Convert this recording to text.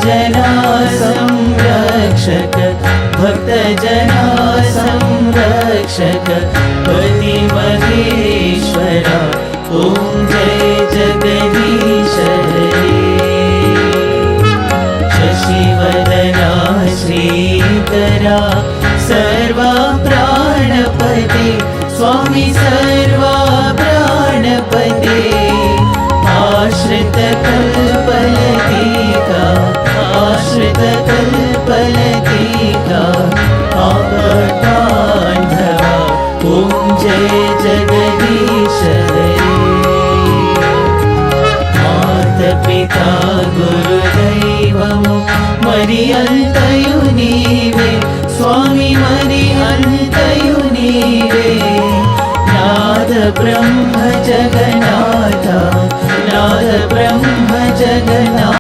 जना संरक्षक भक्तजना संरक्षक पति महेश्वरा ॐ जय जगदीश हरे। शशिवदना श्रीकरा सर्वा प्राणपते स्वामी सर्वा प्राणपते आश्रित कल्पलतिका आश्रित कल्पलतिका आपदान्धवा ॐ जय जगदीश हरे। मातपिता गुरुदैवमु मरि अन्तयु नीवे स्वामी मरि अन्तयु नीवे नाद ब्रह्म जगन्नाथ नाद ब्रह्म जगन्नाथ।